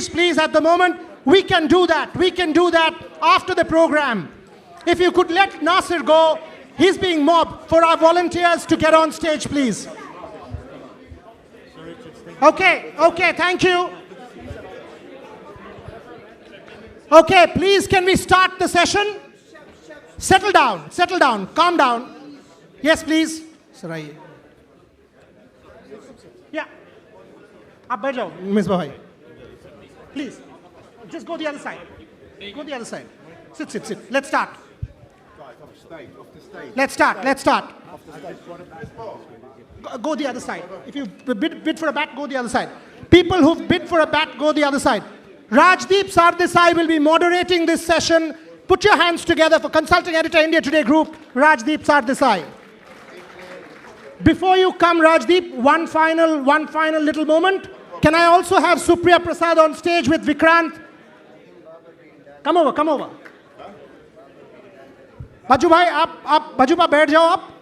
please, at the moment, we can do that. We can do that after the program. If you could let Nasir go, he's being mobbed. For our volunteers to get on stage, please. Okay, thank you. Okay, please, can we start the session? Settle down, calm down. Yes, please. Sarai. Yeah. Up बैठ जाओ, Miss Bhai. Please, just go the other side. Go the other side. Sit. Let's start. Let's start. Go the other side. If you bid for a bat, go the other side. People who've bid for a bat, go the other side. Rajdeep Sardesai will be moderating this session. Put your hands together for Consulting Editor, India Today Group, Rajdeep Sardesai. Before you come, Rajdeep, one final little moment. Can I also have Supriya Prasad on stage with Vikrant? Come over. Baju bhai, आप Baju pa बैठ जाओ आप.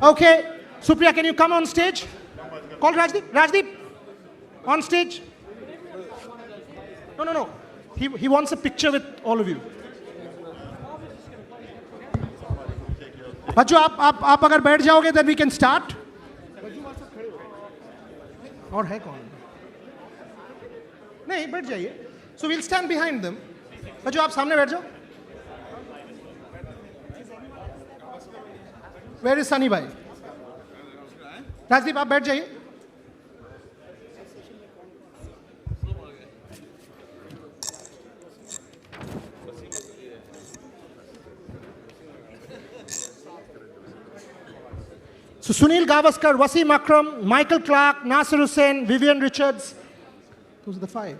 Okay, Supriya, can you come on stage? Call Rajdeep, on stage. No. He wants a picture with all of you. बच्चों आप अगर बैठ जाओगे then we can start. और है कौन? नहीं, बैठ जाइए. So we'll stand behind them. बच्चों आप सामने बैठ जाओ. Where is Sunny bhai? Rajdeep, आप बैठ जाइए. So Sunil Gavaskar, Wasim Akram, Michael Clark, Nasir Hussain, Vivian Richards. Those are the 5.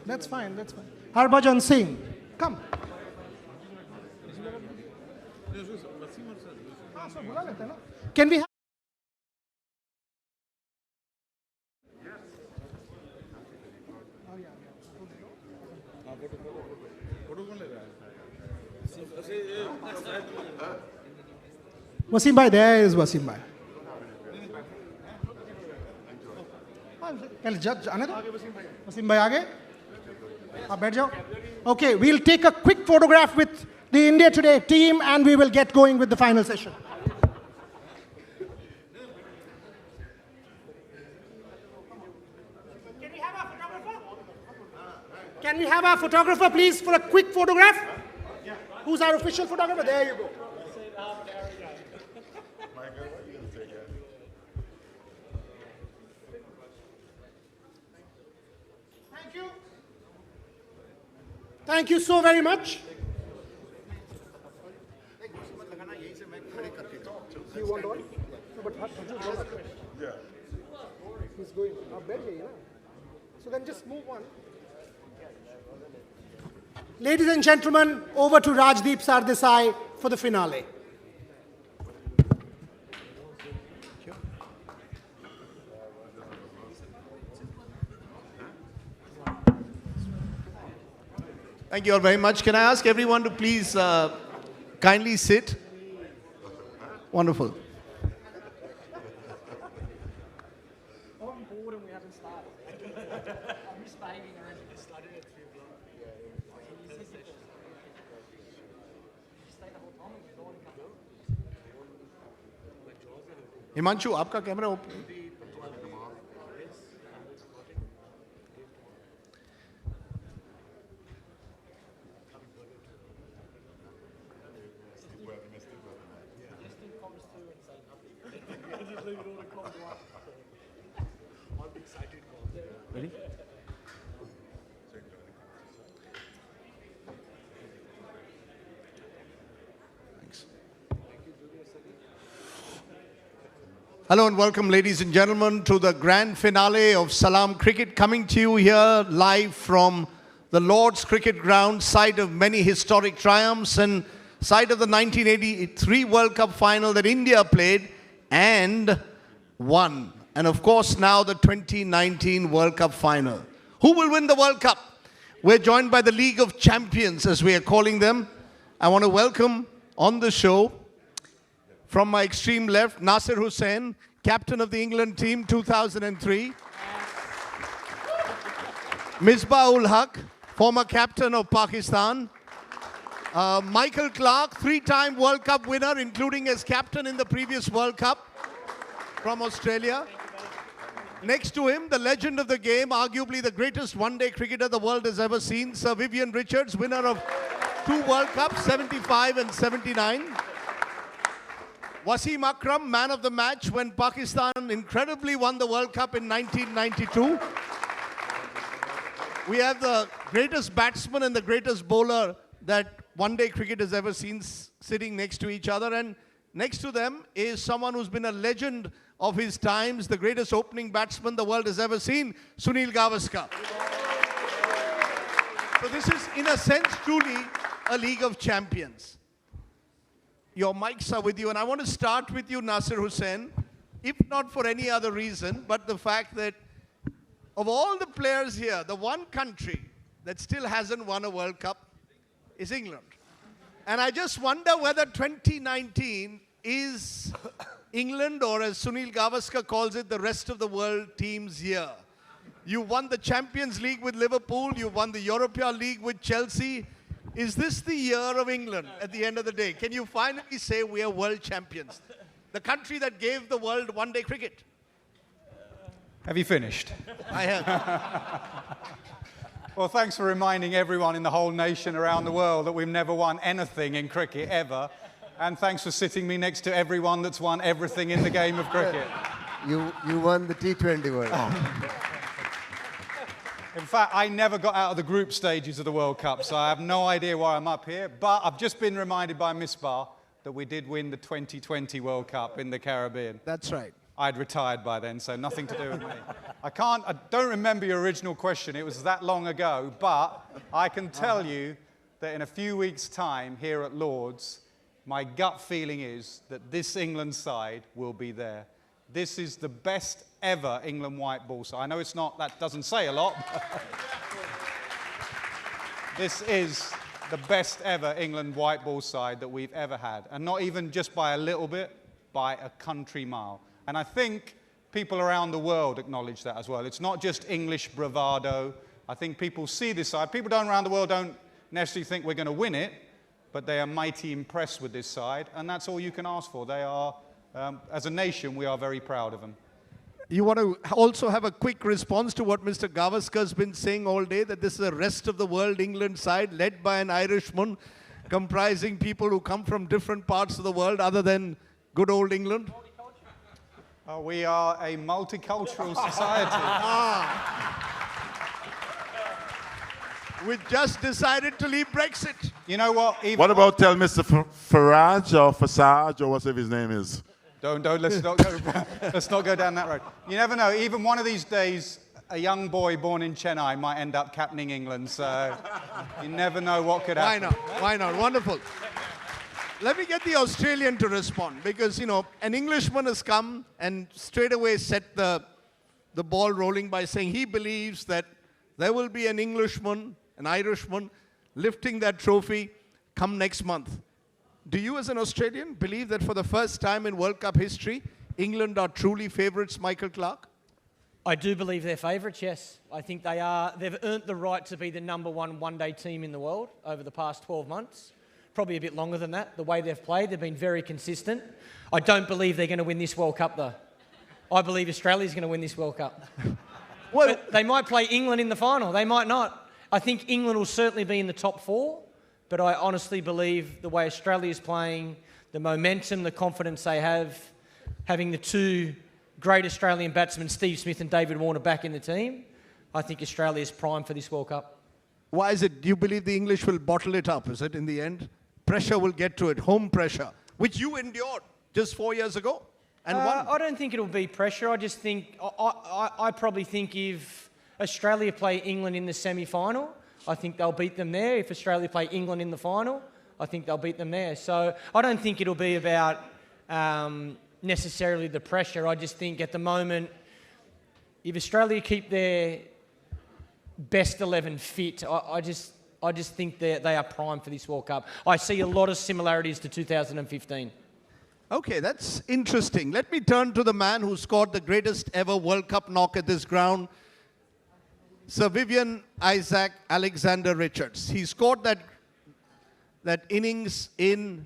That's fine. Harbhajan Singh, come. Can we have... Wasim bhai, there is Wasim bhai. Wasim bhai आगे. आप बैठ जाओ. Okay, we'll take a quick photograph with the India Today team and we will get going with the final session. Can we have our photographer, please, for a quick photograph? Who's our official photographer? There you go. Thank you so very much. Do you want one? No, but yeah. He's going. So then just move on. Ladies and gentlemen, over to Rajdeep Sardesai for the finale. Thank you all very much. Can I ask everyone to please kindly sit? Wonderful. Himanshu, आपका camera open. Ready? Thanks. Hello and welcome, ladies and gentlemen, to the grand finale of Salaam Cricket, coming to you here live from the Lord's Cricket Ground, site of many historic triumphs and site of the 1983 World Cup final that India played and won. And of course now the 2019 World Cup final. Who will win the World Cup? We're joined by the League of Champions, as we are calling them. I want to welcome on the show, from my extreme left, Nasir Hussain, captain of the England team 2003. Misbah-ul Haq, former captain of Pakistan. Michael Clarke, three-time World Cup winner, including as captain in the previous World Cup from Australia. Next to him, the legend of the game, arguably the greatest one-day cricketer the world has ever seen, Sir Vivian Richards, winner of 2 World Cups, 75 and 79. Wasim Akram, man of the match when Pakistan incredibly won the World Cup in 1992. We have the greatest batsman and the greatest bowler that one-day cricket has ever seen sitting next to each other. And next to them is someone who's been a legend of his times, the greatest opening batsman the world has ever seen, Sunil Gavaskar. So this is, in a sense, truly a League of Champions. Your mics are with you, and I want to start with you, Nasir Hussain, if not for any other reason, but the fact that of all the players here, the one country that still hasn't won a World Cup is England. And I just wonder whether 2019 is England, or as Sunil Gavaskar calls it, the rest of the world team's year. You won the Champions League with Liverpool, you won the Europa League with Chelsea. Is this the year of England at the end of the day? Can you finally say we are world champions? The country that gave the world one-day cricket. Have you finished? I have. Well, thanks for reminding everyone in the whole nation around the world that we've never won anything in cricket, ever. And thanks for sitting me next to everyone that's won everything in the game of cricket. You won the T20 World. In fact, I never got out of the group stages of the World Cup, so I have no idea why I'm up here. But I've just been reminded by Misbah that we did win the 2020 World Cup in the Caribbean. That's right. I'd retired by then, so nothing to do with me. I don't remember your original question. It was that long ago, but I can tell you that in a few weeks' time here at Lord's, my gut feeling is that this England side will be there. This is the best ever England white ball side. I know it's not, that doesn't say a lot. This is the best ever England white ball side that we've ever had. And not even just by a little bit, by a country mile. And I think people around the world acknowledge that as well. It's not just English bravado. I think people see this side. People around the world don't necessarily think we're going to win it, but they are mighty impressed with this side, and that's all you can ask for. They are, as a nation, we are very proud of them. You want to also have a quick response to what Mr. Gavaskar's been saying all day, that this is the rest of the world England side led by an Irishman, comprising people who come from different parts of the world other than good old England? We are a multicultural society. We just decided to leave Brexit. You know what? What about tell Mr. Farage or Fasage or whatever his name is? Let's not go down that road. You never know. Even one of these days, a young boy born in Chennai might end up captaining England. So you never know what could happen. Why not? Wonderful. Let me get the Australian to respond, because, you know, an Englishman has come and straight away set the ball rolling by saying he believes that there will be an Englishman, an Irishman, lifting that trophy come next month. Do you, as an Australian, believe that for the first time in World Cup history, England are truly favourites, Michael Clarke? I do believe they're favourites, yes. I think they are. They've earned the right to be the number one-day team in the world over the past 12 months. Probably a bit longer than that. The way they've played, they've been very consistent. I don't believe they're going to win this World Cup, though. I believe Australia's going to win this World Cup. Well, but they might play England in the final. They might not. I think England will certainly be in the top 4, but I honestly believe the way Australia's playing, the momentum, the confidence they have, having the 2 great Australian batsmen, Steve Smith and David Warner, back in the team, I think Australia's primed for this World Cup. Why is it? Do you believe the English will bottle it up, is it, in the end? Pressure will get to it, home pressure, which you endured just 4 years ago and won. I don't think it'll be pressure. I just think, I probably think if Australia play England in the semi-final, I think they'll beat them there. If Australia play England in the final, I think they'll beat them there. So I don't think it'll be about necessarily the pressure. I just think at the moment, if Australia keep their best 11 fit. I just think they are primed for this World Cup. I see a lot of similarities to 2015. Okay, that's interesting. Let me turn to the man who scored the greatest ever World Cup knock at this ground, Sir Vivian Isaac Alexander Richards. He scored that innings in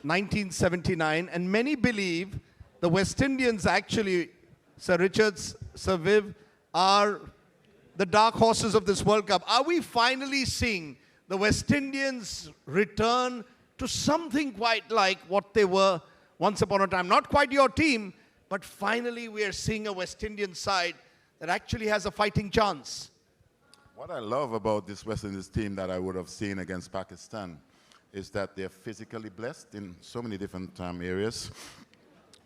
1979, and many believe the West Indians actually, Sir Richards, Sir Viv, are the dark horses of this World Cup. Are we finally seeing the West Indians return to something quite like what they were once upon a time? Not quite your team, but finally we are seeing a West Indian side that actually has a fighting chance. What I love about this West Indies team that I would have seen against Pakistan is that they're physically blessed in so many different areas.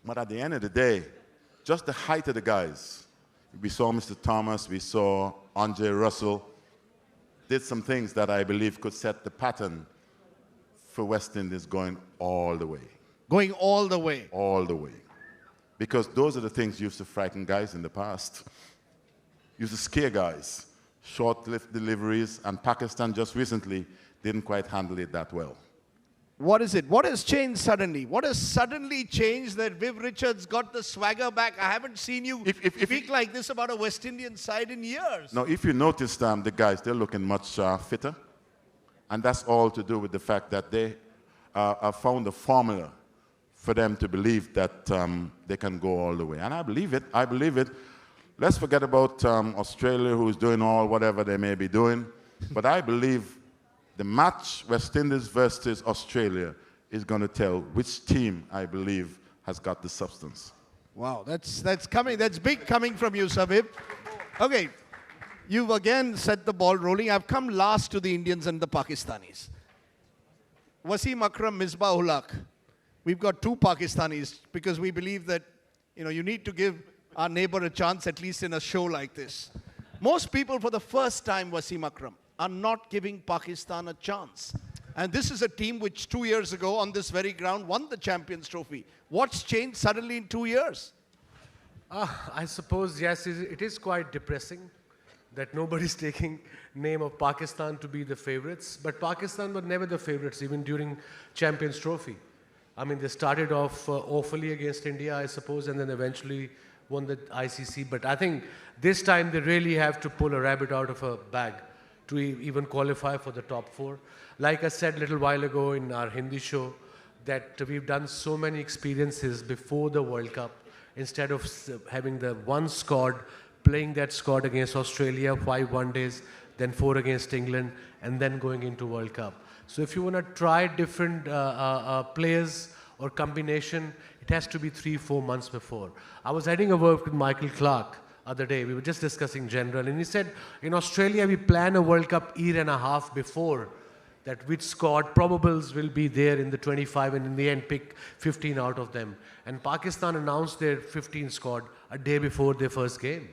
But at the end of the day, just the height of the guys. We saw Mr. Thomas, we saw Andre Russell, did some things that I believe could set the pattern for West Indies going all the way. Going all the way. All the way. Because those are the things used to frighten guys in the past. Used to scare guys. Short-lived deliveries, and Pakistan just recently didn't quite handle it that well. What is it? What has changed suddenly? What has suddenly changed that Viv Richards got the swagger back? I haven't seen you speak like this about a West Indian side in years. Now, if you notice, the guys, they're looking much fitter. And that's all to do with the fact that they have found a formula for them to believe that they can go all the way. And I believe it. I believe it. Let's forget about Australia, who's doing all whatever they may be doing. But I believe the match, West Indies versus Australia, is going to tell which team, I believe, has got the substance. Wow, that's coming. That's big coming from you, Savib. Okay, you've again set the ball rolling. I've come last to the Indians and the Pakistanis. Wasim Akram, Misbah ul Haq. We've got two Pakistanis because we believe that you need to give our neighbor a chance, at least in a show like this. Most people, for the first time, Wasim Akram, are not giving Pakistan a chance. And this is a team which 2 years ago on this very ground won the Champions Trophy. What's changed suddenly in 2 years? I suppose, yes, it is quite depressing that nobody's taking name of Pakistan to be the favorites. But Pakistan were never the favorites, even during Champions Trophy. I mean, they started off awfully against India, I suppose, and then eventually won the ICC. But I think this time they really have to pull a rabbit out of a bag to even qualify for the top four. Like I said a little while ago in our Hindi show, that we've done so many experiences before the World Cup. Instead of having the one squad, playing that squad against Australia, 5 one-days, then 4 against England, and then going into World Cup. So if you want to try different players or combination, it has to be 3-4 months before. I was having a work with Michael Clark other day. We were just discussing general, and he said, in Australia, we plan a World Cup year and a half before, that which squad probables will be there in the 25, and in the end pick 15 out of them. And Pakistan announced their 15 squad a day before their first game.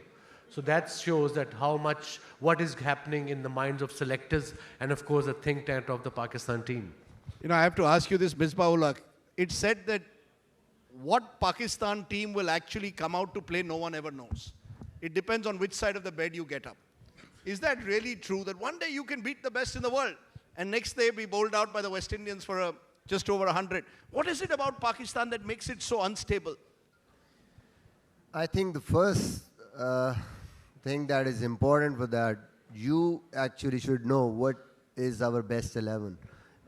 So that shows that what is happening in the minds of selectors and, of course, the think tank of the Pakistan team. I have to ask you this, Misbah ul Haq. It said that what Pakistan team will actually come out to play, no one ever knows. It depends on which side of the bed you get up. Is that really true, that one day you can beat the best in the world and next day be bowled out by the West Indians for just over 100? What is it about Pakistan that makes it so unstable? I think the first thing that is important for that, you actually should know what is our best 11.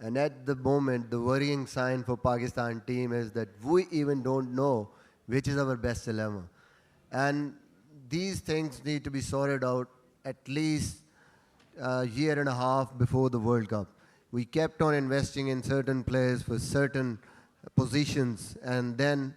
And at the moment, the worrying sign for Pakistan team is that we even don't know which is our best 11. And these things need to be sorted out at least a year and a half before the World Cup. We kept on investing in certain players for certain positions, and then,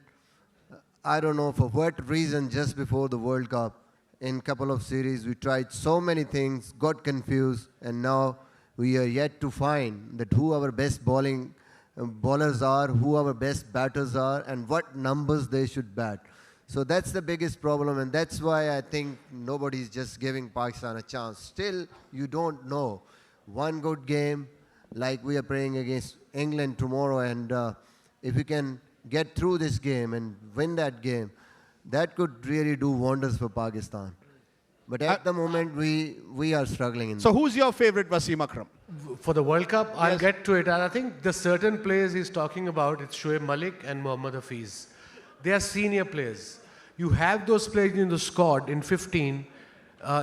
I don't know for what reason, just before the World Cup, in a couple of series, we tried so many things, got confused, and now we are yet to find that who our best bowlers are, who our best batters are, and what numbers they should bat. So that's the biggest problem, and that's why I think nobody's just giving Pakistan a chance. Still, you don't know. One good game, like we are playing against England tomorrow, and if we can get through this game and win that game, that could really do wonders for Pakistan. But at the moment, we are struggling in So who's your favorite, Wasim Akram? For the World Cup, I'll get to it. And I think the certain players he's talking about, it's Shoaib Malik and Mohammad Hafiz. They are senior players. You have those players in the squad in 15.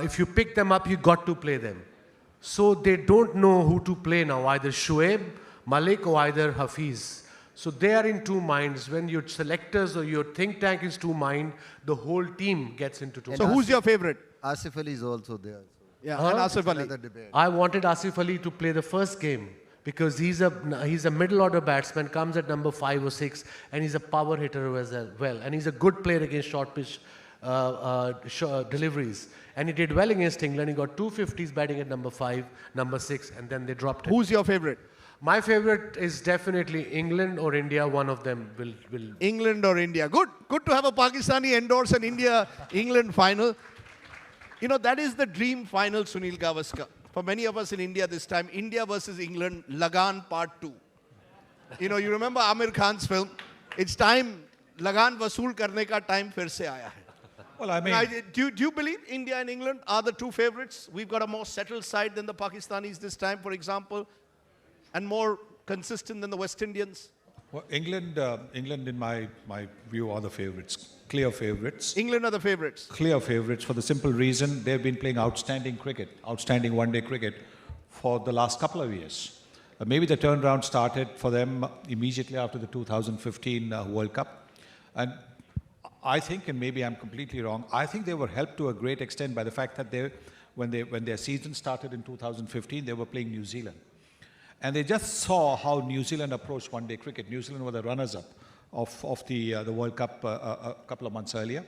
If you pick them up, you got to play them. So they don't know who to play now, either Shoaib, Malik, or either Hafiz. So they are in two minds. When your selectors or your think tank is two mind, the whole team gets into two. So who's your favorite? Asif Ali is also there. Yeah, and Asif Ali. Another debate. I wanted Asif Ali to play the first game because he's a middle order batsman, comes at number 5 or 6, and he's a power hitter as well. And he's a good player against short pitch deliveries. And he did well against England. He got 250s batting at number 5, number 6, and then they dropped him. Who's your favorite? My favorite is definitely England or India. One of them will. England or India. Good to have a Pakistani endorse an India-England final. You know, that is the dream final, Sunil Gavaskar. For many of us in India this time, India versus England, Lagan Part 2. You know, you remember Amir Khan's film? It's time, Lagan vasool karne ka time fir se aaya hai. Well, I mean, Do you believe India and England are the two favorites? We've got a more settled side than the Pakistanis this time, for example, and more consistent than the West Indians. well, England in my view, are the favorites, clear favorites. England are the favorites. Clear favorites for the simple reason they've been playing outstanding cricket, outstanding one-day cricket for the last couple of years. Maybe the turnaround started for them immediately after the 2015 World Cup. And I think, and maybe I'm completely wrong, I think they were helped to a great extent by the fact that when their season started in 2015, they were playing New Zealand. And they just saw how New Zealand approached one-day cricket. New Zealand were the runners-up of the World Cup a couple of months earlier.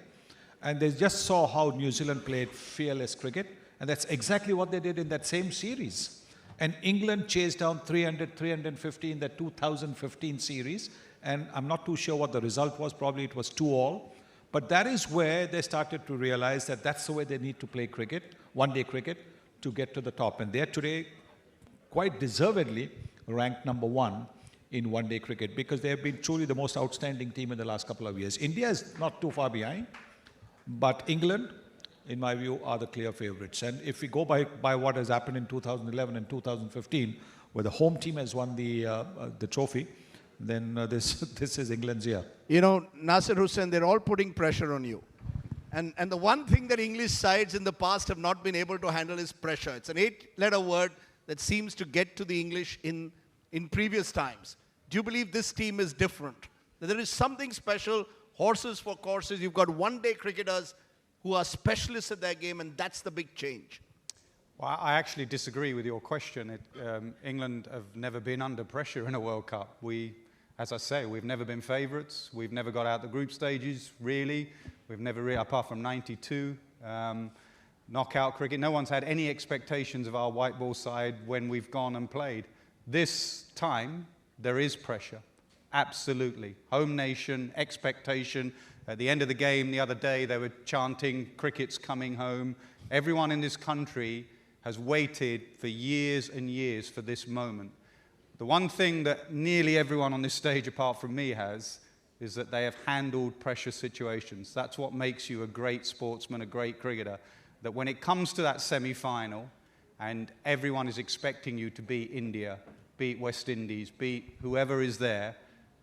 And they just saw how New Zealand played fearless cricket. And that's exactly what they did in that same series. And England chased down 300, 350 in the 2015 series. And I'm not too sure what the result was. Probably it was 2-2. But that is where they started to realize that that's the way they need to play cricket, one-day cricket, to get to the top. And they're today quite deservedly ranked number 1 in one-day cricket because they have been truly the most outstanding team in the last couple of years. India is not too far behind, but England, in my view, are the clear favorites. And if we go by what has happened in 2011 and 2015, where the home team has won the trophy, then this is England's year. You know, Nasir Hussain, they're all putting pressure on you. And the one thing that English sides in the past have not been able to handle is pressure. It's an 8-letter word that seems to get to the English in previous times. Do you believe this team is different? That there is something special, horses for courses, you've got one-day cricketers who are specialists at their game, and that's the big change. Well, I actually disagree with your question. England have never been under pressure in a World Cup. As I say, we've never been favourites. We've never got out the group stages, really. We've never, apart from 92, knockout cricket. No one's had any expectations of our white ball side when we've gone and played. This time, there is pressure. Absolutely. Home nation, expectation. At the end of the game the other day, they were chanting, "Cricket's coming home." Everyone in this country has waited for years and years for this moment. The one thing that nearly everyone on this stage, apart from me, has, is that they have handled pressure situations. That's what makes you a great sportsman, a great cricketer. That when it comes to that semi-final, and everyone is expecting you to beat India, beat West Indies, beat whoever is there,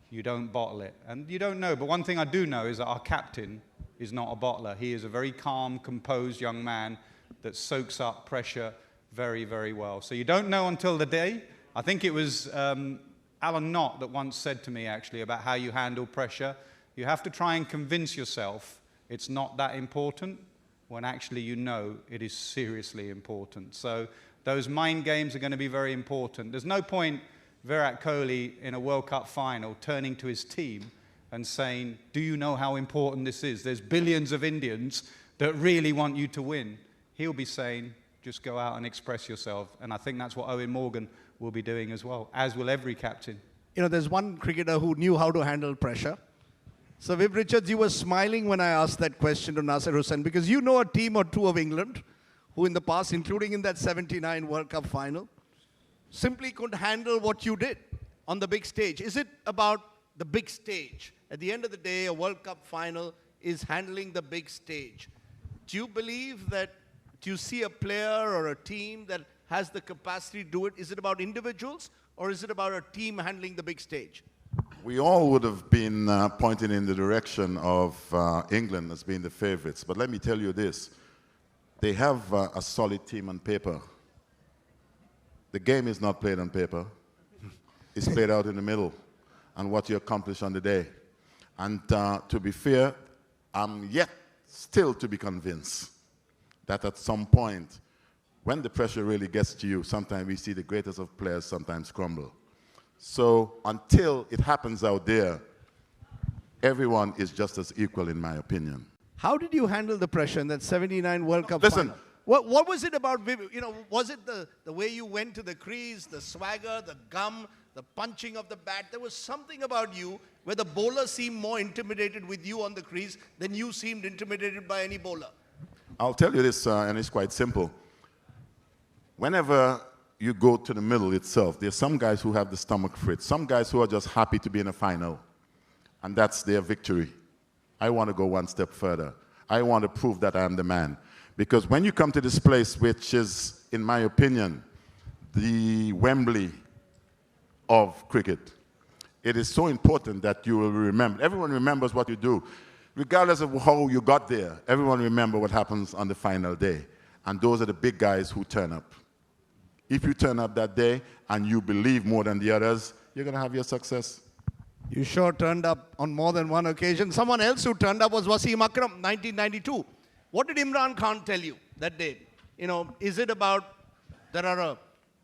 you don't bottle it. And you don't know, but one thing I do know is that our captain is not a bottler. He is a very calm, composed young man that soaks up pressure very, very well. So you don't know until the day. I think it was Alan Knott that once said to me, actually, about how you handle pressure. You have to try and convince yourself it's not that important when actually you know it is seriously important. So those mind games are going to be very important. There's no point Virat Kohli in a World Cup final turning to his team and saying, "Do you know how important this is? There's billions of Indians that really want you to win." He'll be saying, just go out and express yourself. And I think that's what Owen Morgan will be doing as well, as will every captain. You know, there's one cricketer who knew how to handle pressure. So, Viv Richards, you were smiling when I asked that question to Nasir Hussain, because you know a team or two of England who in the past, including in that 79 World Cup final, simply couldn't handle what you did on the big stage. Is it about the big stage? At the end of the day, a World Cup final is handling the big stage. Do you believe that do you see a player or a team that has the capacity to do it? Is it about individuals or is it about a team handling the big stage? We all would have been pointing in the direction of England as being the favorites. But let me tell you this. They have a solid team on paper. The game is not played on paper. It's played out in the middle and what you accomplish on the day. And to be fair, I'm yet still to be convinced that at some point, when the pressure really gets to you, sometimes we see the greatest of players sometimes crumble. So until it happens out there, everyone is just as equal in my opinion. How did you handle the pressure in that 79 World Cup Listen. final? What was it about, was it the way you went to the crease, the swagger, the gum, the punching of the bat? There was something about you where the bowler seemed more intimidated with you on the crease than you seemed intimidated by any bowler. I'll tell you this, and it's quite simple. Whenever you go to the middle itself, there's some guys who have the stomach for it, some guys who are just happy to be in a final, and that's their victory. I want to go one step further. I want to prove that I am the man. Because when you come to this place, which is, in my opinion, the Wembley of cricket, it is so important that you will remember. Everyone remembers what you do. Regardless of how you got there, everyone remember what happens on the final day. And those are the big guys who turn up. If you turn up that day and you believe more than the others, you're going to have your success. You sure turned up on more than one occasion. Someone else who turned up was Wasim Akram, 1992. What did Imran Khan tell you that day? Is it about, there are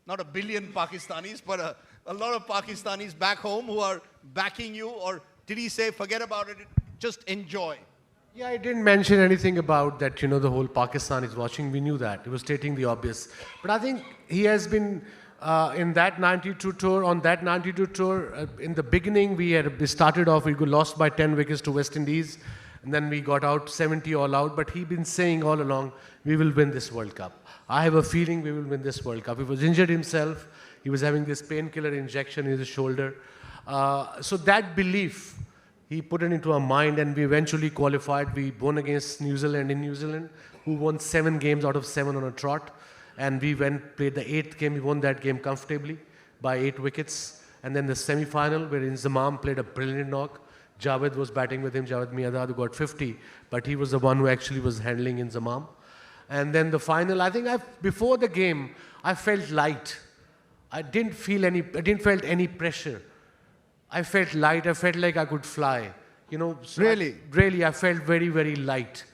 not a billion Pakistanis, but a lot of Pakistanis back home who are backing you? Or did he say, forget about it, just enjoy? Yeah, I didn't mention anything about that, the whole Pakistan is watching. We knew that. He was stating the obvious. But I think he has been in that 92 tour, on that 92 tour, in the beginning, we started off, we lost by 10 wickets to West Indies. And then we got out 70 all out. But he'd been saying all along, we will win this World Cup. I have a feeling we will win this World Cup. He was injured himself. He was having this painkiller injection in his shoulder. So that belief, he put it into our mind, and we eventually qualified. We won against New Zealand in New Zealand, who won 7 games out of 7 on a trot. And we played the 8th game. We won that game comfortably by 8 wickets. And then the semi-final, wherein Zamam played a brilliant knock. Javed was batting with him. Javed Miadad, who got 50. But he was the one who actually was handling in Zamam. And then the final, I think before the game, I felt light. I didn't feel any pressure. I felt light. I felt like I could fly. So Really? Really, I felt very, very light.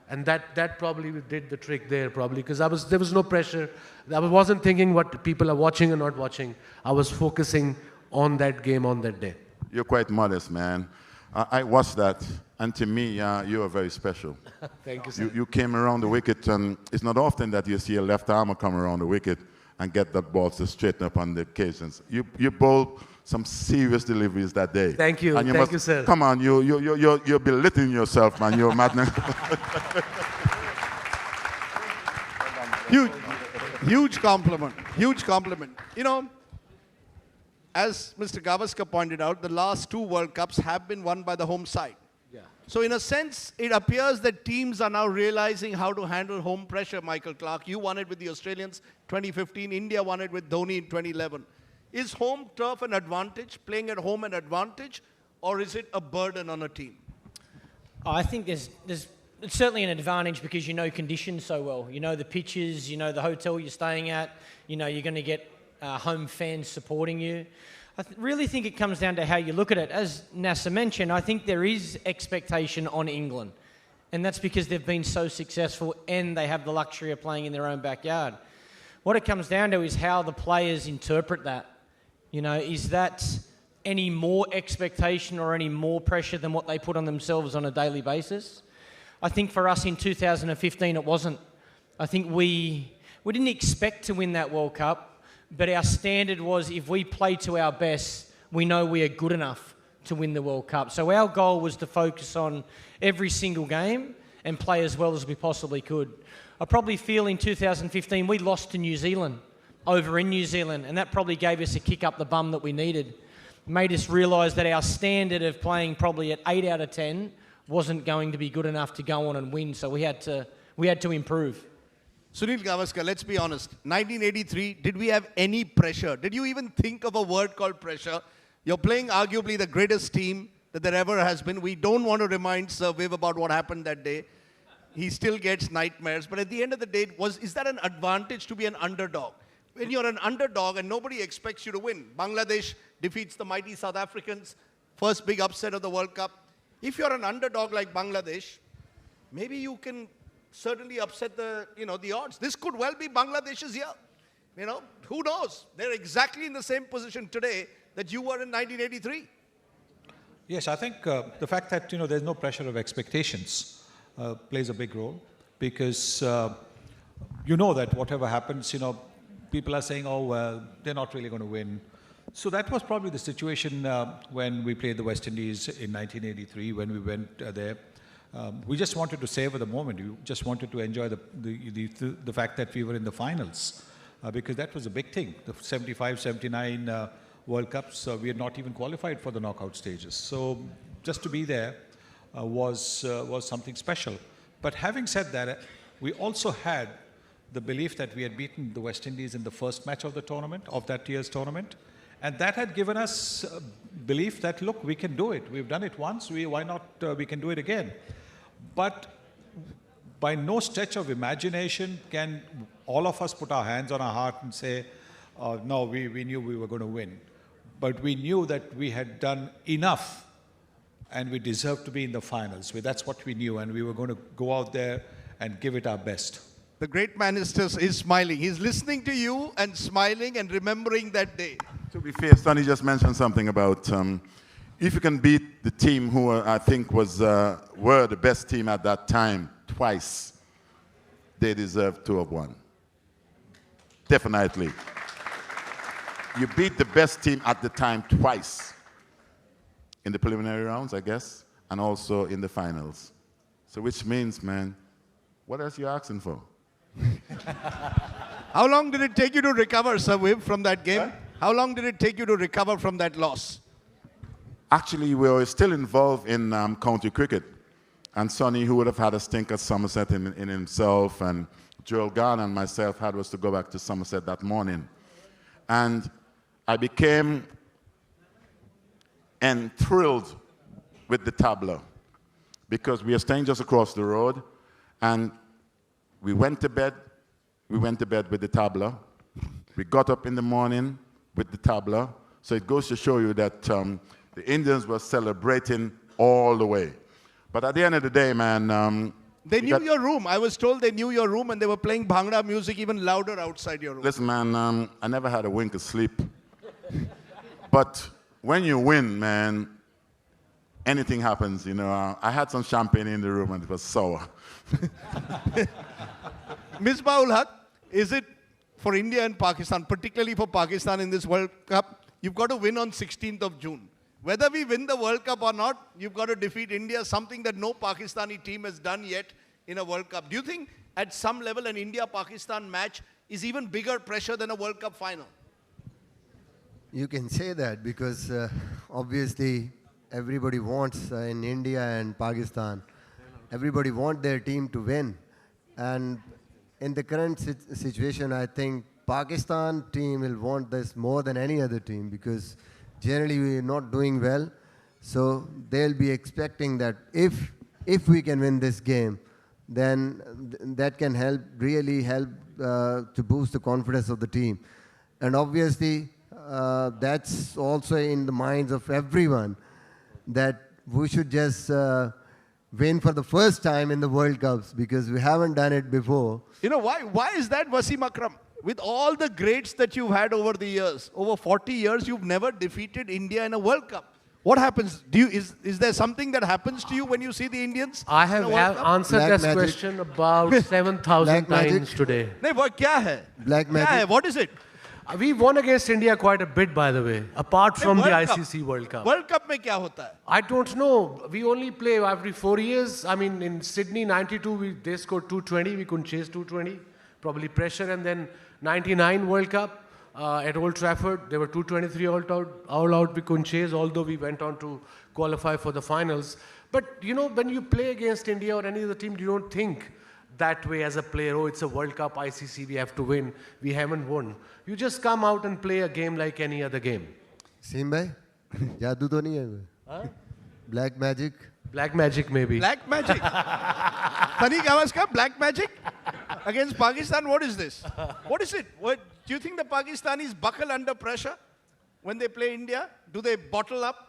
And that probably did the trick there, probably, because there was no pressure. I wasn't thinking what people are watching or not watching. I was focusing on that game on that day. You're quite modest, man. I watched that, and to me, you are very special. Thank you, sir. You came around the wicket, and it's not often that you see a left armer come around the wicket and get that ball to straighten up on the occasions. You bowled some serious deliveries that day. Thank you. And Thank you, sir. Come on, you're belittling yourself, man. You're madness. Huge compliment. Huge compliment. As Mr. Gavaskar pointed out, the last 2 World Cups have been won by the home side. Yeah. So in a sense, it appears that teams are now realizing how to handle home pressure, Michael Clarke. You won it with the Australians 2015. India won it with Dhoni in 2011. Is home turf an advantage, playing at home an advantage, or is it a burden on a team? I think it's certainly an advantage because you know conditions so well. You know the pitches, you know the hotel you're staying at, you're going to get home fans supporting you. I really think it comes down to how you look at it. As Nasser mentioned, I think there is expectation on England. And that's because they've been so successful and they have the luxury of playing in their own backyard. What it comes down to is how the players interpret that. Is that any more expectation or any more pressure than what they put on themselves on a daily basis? I think for us in 2015 it wasn't. I think we didn't expect to win that World Cup. But our standard was if we play to our best, we know we are good enough to win the World Cup. So our goal was to focus on every single game and play as well as we possibly could. I probably feel in 2015 we lost to New Zealand over in New Zealand, and that probably gave us a kick up the bum that we needed. It made us realise that our standard of playing probably at 8 out of 10 wasn't going to be good enough to go on and win, so we had to improve. Sunil Gavaskar, let's be honest. 1983, did we have any pressure? Did you even think of a word called pressure? You're playing arguably the greatest team that there ever has been. We don't want to remind Sir Viv about what happened that day. He still gets nightmares. But at the end of the day, is that an advantage to be an underdog? When you're an underdog and nobody expects you to win. Bangladesh defeats the mighty South Africans. First big upset of the World Cup. If you're an underdog like Bangladesh, maybe you can certainly upset the odds. This could well be Bangladesh's year. Who knows? They're exactly in the same position today that you were in 1983. Yes, I think the fact that there's no pressure of expectations plays a big role, because that whatever happens, people are saying, oh well, they're not really going to win. So that was probably the situation when we played the West Indies in 1983 when we went there. We just wanted to savor the moment. We just wanted to enjoy the fact that we were in the finals, because that was a big thing. The 75, 79 World Cups, we had not even qualified for the knockout stages. So just to be there was something special. But having said that, we also had the belief that we had beaten the West Indies in the first match of the tournament, of that year's tournament. And that had given us belief that, look, we can do it. We've done it once, why not we can do it again? But by no stretch of imagination can all of us put our hands on our heart and say, no, we knew we were going to win. But we knew that we had done enough and we deserved to be in the finals. That's what we knew, and we were going to go out there and give it our best. The great man is smiling. He's listening to you and smiling and remembering that day. To be fair, Sonny just mentioned something about if you can beat the team who I think were the best team at that time twice, they deserve to have won. Definitely. You beat the best team at the time twice. In the preliminary rounds, I guess, and also in the finals. So which means, man, what else are you asking for? How long did it take you to recover, Sir Viv, from that game? How long did it take you to recover from that loss? Actually, we were still involved in county cricket. And Sonny, who would have had a stink at Somerset in himself, and Joel Garner and myself was to go back to Somerset that morning. And I became enthralled with the tableau, because we are staying just across the road, and we went to bed with the tableau. We got up in the morning with the tableau. So it goes to show you that the Indians were celebrating all the way. But at the end of the day, man... they knew your room. I was told they knew your room, and they were playing Bhangra music even louder outside your room. Listen, man, I never had a wink of sleep. But when you win, man, anything happens, I had some champagne in the room and it was sour. Misbah-ul Haq, is it for India and Pakistan, particularly for Pakistan in this World Cup, you've got to win on 16th of June. Whether we win the World Cup or not, you've got to defeat India, something that no Pakistani team has done yet in a World Cup. Do you think at some level an India-Pakistan match is even bigger pressure than a World Cup final? You can say that because obviously everybody wants in India and Pakistan, everybody wants their team to win. And in the current situation, I think Pakistan team will want this more than any other team, because generally we are not doing well. So they'll be expecting that if we can win this game, then that can really help to boost the confidence of the team. And obviously, that's also in the minds of everyone, that we should just win for the first time in the World Cups, because we haven't done it before. Why is that, Wasim Akram? With all the greats that you've had over the years, over 40 years, you've never defeated India in a World Cup. What happens? Is there something that happens to you when you see the Indians? I have answered this question about 7,000 times today. No, what hai? Black magic. What is it? We won against India quite a bit, by the way, apart from the ICC World Cup. World Cup mein kya hota hai? I don't know. We only play every 4 years. I mean, in Sydney, 92, they scored 220. We couldn't chase 220. Probably pressure. And then 99 World Cup at Old Trafford, they were 223 all out. We couldn't chase, although we went on to qualify for the finals. But, when you play against India or any other team, you don't think that way as a player. Oh, it's a World Cup, ICC, we have to win. We haven't won. You just come out and play a game like any other game. Seem bhai? Jadoo to nahi hai koi? Huh? Black magic? Black magic maybe. Black magic. Sunil Gavaskar, black magic against Pakistan. What is this? What is it? Do you think the Pakistanis buckle under pressure when they play India? Do they bottle up?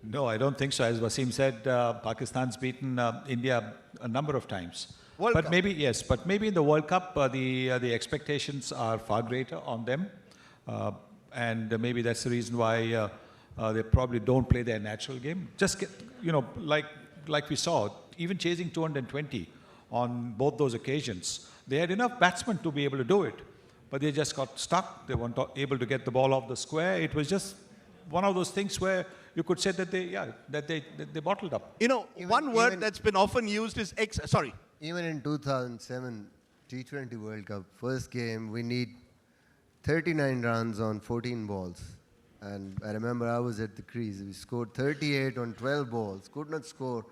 No, I don't think so. As Wasim said, Pakistan's beaten India a number of times. World but Cup. maybe, yes, but maybe in the World Cup, the expectations are far greater on them. And maybe that's the reason why they probably don't play their natural game. Just, like we saw, even chasing 220 on both those occasions, they had enough batsmen to be able to do it. But they just got stuck. They weren't able to get the ball off the square. It was just one of those things where you could say that they bottled up. One word that's been often used is sorry. Even in 2007 T20 World Cup, first game, we need 39 runs on 14 balls. And I remember I was at the crease. We scored 38 on 12 balls. Could not score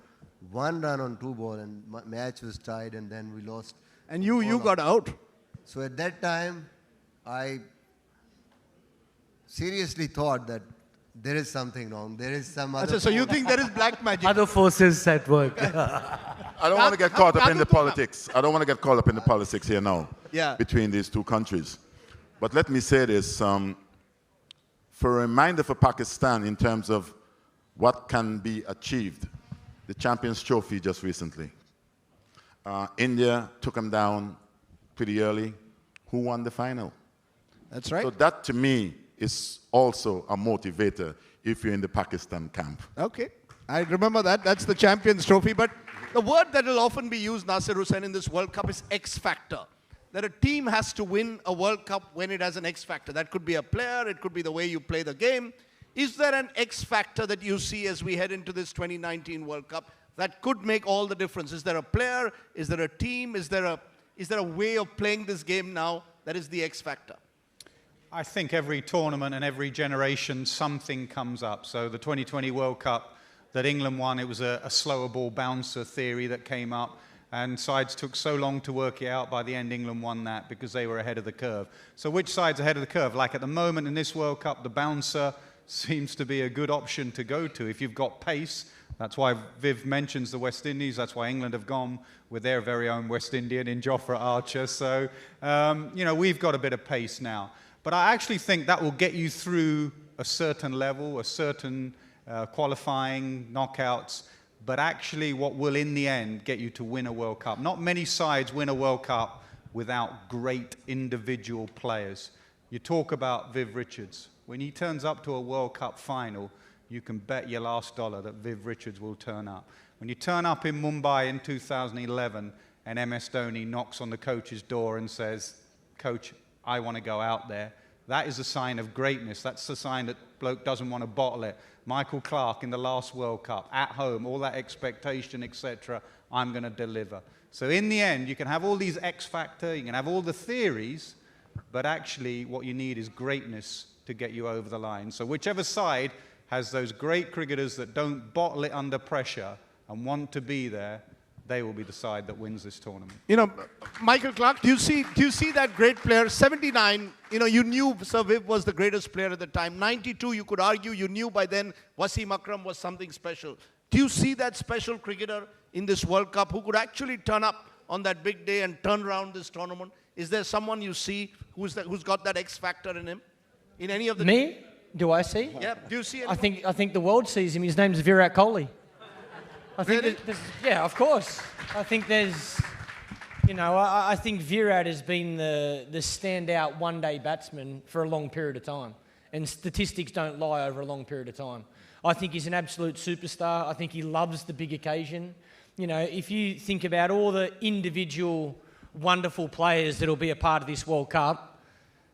1 run on 2 balls, and match was tied, and then we lost. And you got out. So at that time, I seriously thought that there is something wrong. There is some other. So you think there is black magic? Other forces at work. I don't want to get caught up in the politics. I don't want to get caught up in the politics here now between these two countries. But let me say this, for a reminder for Pakistan in terms of what can be achieved, the Champions Trophy just recently. India took them down pretty early. Who won the final? That's right. So that to me is also a motivator if you're in the Pakistan camp. Okay. I remember that. That's the Champions Trophy. But the word that will often be used, Nasir Hussain, in this World Cup is X factor. That a team has to win a World Cup when it has an X factor. That could be a player. It could be the way you play the game. Is there an X factor that you see as we head into this 2019 World Cup that could make all the difference? Is there a player? Is there a team? Is there a way of playing this game now that is the X factor? I think every tournament and every generation something comes up. So the 2020 World Cup that England won, it was a slower ball bouncer theory that came up. And sides took so long to work it out. By the end, England won that because they were ahead of the curve. So which side's ahead of the curve? Like at the moment in this World Cup, the bouncer seems to be a good option to go to. If you've got pace, that's why Viv mentions the West Indies. That's why England have gone with their very own West Indian in Jofra Archer. So, we've got a bit of pace now. But I actually think that will get you through a certain level, a certain qualifying, knockouts. But actually what will in the end get you to win a World Cup. Not many sides win a World Cup without great individual players. You talk about Viv Richards. When he turns up to a World Cup final, you can bet your last dollar that Viv Richards will turn up. When you turn up in Mumbai in 2011 and MS Dhoni knocks on the coach's door and says, "Coach, I want to go out there," that is a sign of greatness. That's a sign that bloke doesn't want to bottle it. Michael Clark in the last World Cup, at home, all that expectation, etc., I'm going to deliver. So in the end, you can have all these X factor, you can have all the theories, but actually what you need is greatness to get you over the line. So whichever side has those great cricketers that don't bottle it under pressure and want to be there, they will be the side that wins this tournament. Michael Clark, do you see that great player? 79, you knew Sir Viv was the greatest player at the time. 92, you could argue you knew by then Wasim Akram was something special. Do you see that special cricketer in this World Cup who could actually turn up on that big day and turn around this tournament? Is there someone you see who's got that X factor in him? In any of the... Me? Do I see? Yeah. Do you see anyone? I think the world sees him. His name's Virat Kohli. I think Really? yeah, of course. I think there's, I think Virat has been the standout one-day batsman for a long period of time. And statistics don't lie over a long period of time. I think he's an absolute superstar. I think he loves the big occasion. If you think about all the individual wonderful players that will be a part of this World Cup,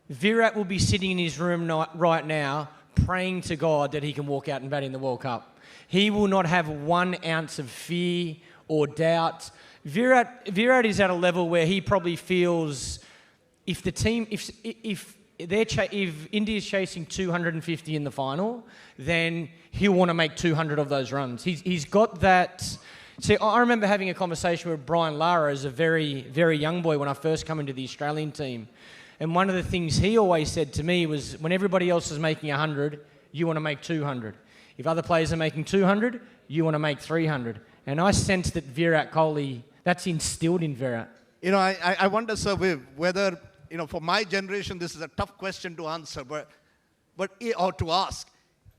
Virat will be sitting in his room right now praying to God that he can walk out and bat in the World Cup. He will not have 1 ounce of fear or doubt. Virat is at a level where he probably feels if India's chasing 250 in the final, then he'll want to make 200 of those runs. He's got that See, I remember having a conversation with Brian Lara as a very, very young boy when I first come into the Australian team. And one of the things he always said to me was, when everybody else is making 100, you want to make 200. If other players are making 200, you want to make 300. And I sense that Virat Kohli, that's instilled in Virat. You know, I wonder, sir, whether, you know, for my generation, this is a tough question to answer, or to ask.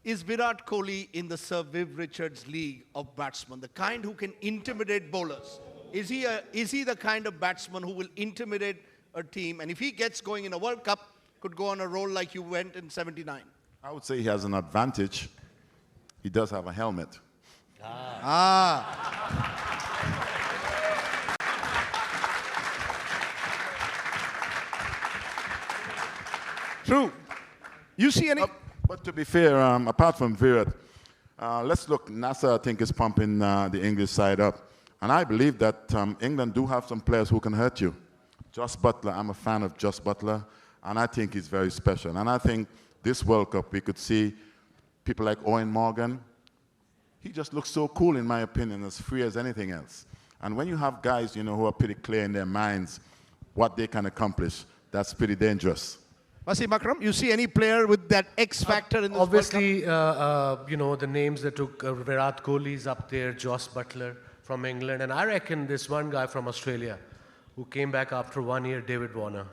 Is Virat Kohli in the Sir Viv Richards League of batsmen, the kind who can intimidate bowlers? Is he the kind of batsman who will intimidate a team, and if he gets going in a World Cup, could go on a roll like you went in '79? I would say he has an advantage. He does have a helmet. True. You see any... But to be fair, apart from Virat, let's look. Nasser, I think, is pumping the English side up. And I believe that England do have some players who can hurt you. Jos Buttler, I'm a fan of Jos Buttler, and I think he's very special. And I think this World Cup, we could see people like Owen Morgan. He just looks so cool, in my opinion, as free as anything else. And when you have guys, you know, who are pretty clear in their minds what they can accomplish, that's pretty dangerous. Wasim Akram, you see any player with that X factor in this obviously, you know, the names that took Virat Kohli's up there, Jos Buttler from England, and I reckon this one guy from Australia who came back after 1 year, David Warner,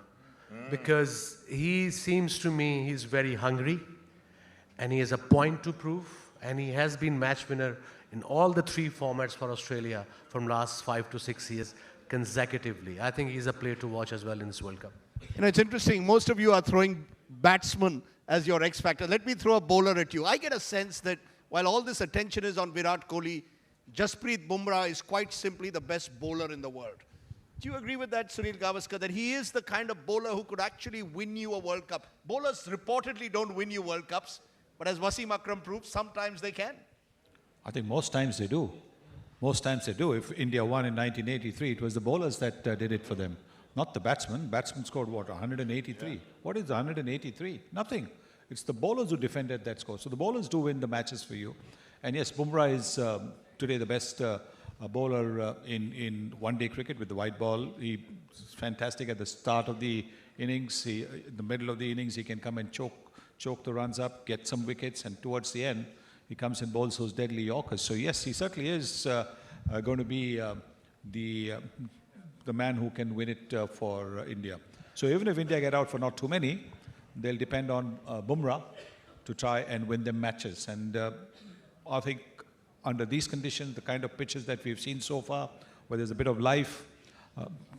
because he seems to me he's very hungry, and he has a point to prove, and he has been match winner in all the 3 formats for Australia from last 5 to 6 years consecutively. I think he's a player to watch as well in this World Cup. You know, it's interesting. Most of you are throwing batsmen as your X factor. Let me throw a bowler at you. I get a sense that while all this attention is on Virat Kohli, Jasprit Bumrah is quite simply the best bowler in the world. Do you agree with that, Sunil Gavaskar, that he is the kind of bowler who could actually win you a World Cup? Bowlers reportedly don't win you World Cups, but as Wasim Akram proved, sometimes they can. I think most times they do. Most times they do. If India won in 1983, it was the bowlers that did it for them, not the batsmen. Batsmen scored what, 183? Yeah. What is 183? Nothing. It's the bowlers who defended that score. So the bowlers do win the matches for you. And yes, Bumrah is today the best bowler in one-day cricket with the white ball. He's fantastic at the start of the innings. In the middle of the innings, he can come and choke the runs up, get some wickets, and towards the end, he comes and bowls those deadly Yorkers. So yes, he certainly is going to be the man who can win it for India. So even if India get out for not too many, they'll depend on Bumrah to try and win them matches. And I think under these conditions, the kind of pitches that we've seen so far, where there's a bit of life,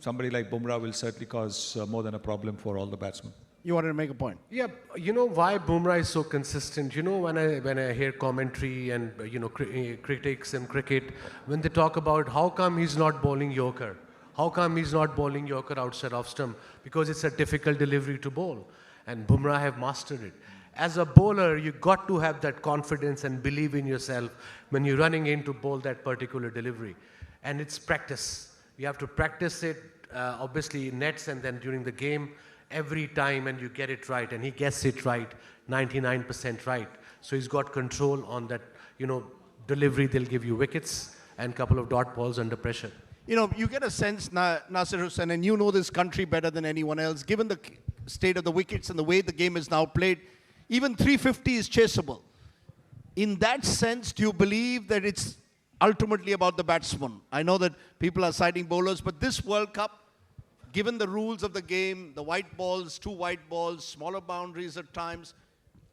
somebody like Bumrah will certainly cause more than a problem for all the batsmen. You wanted to make a point. Yeah, you know why Bumrah is so consistent? You know, when I hear commentary and, you know, critics in cricket, when they talk about how come he's not bowling Yorker, how come he's not bowling Yorker outside off stump? Because it's a difficult delivery to bowl. And Bumrah have mastered it. As a bowler, you got to have that confidence and believe in yourself when you're running in to bowl that particular delivery. And it's practice. You have to practice it, obviously in nets and then during the game, every time, and you get it right. And he gets it right, 99% right. So he's got control on that, you know, delivery. They'll give you wickets and a couple of dot balls under pressure. You know, you get a sense, Nasir Hussain, and you know this country better than anyone else, given the state of the wickets and the way the game is now played, even 350 is chaseable. In that sense, do you believe that it's ultimately about the batsman? I know that people are citing bowlers, but this World Cup, given the rules of the game, the white balls, 2 white balls, smaller boundaries at times,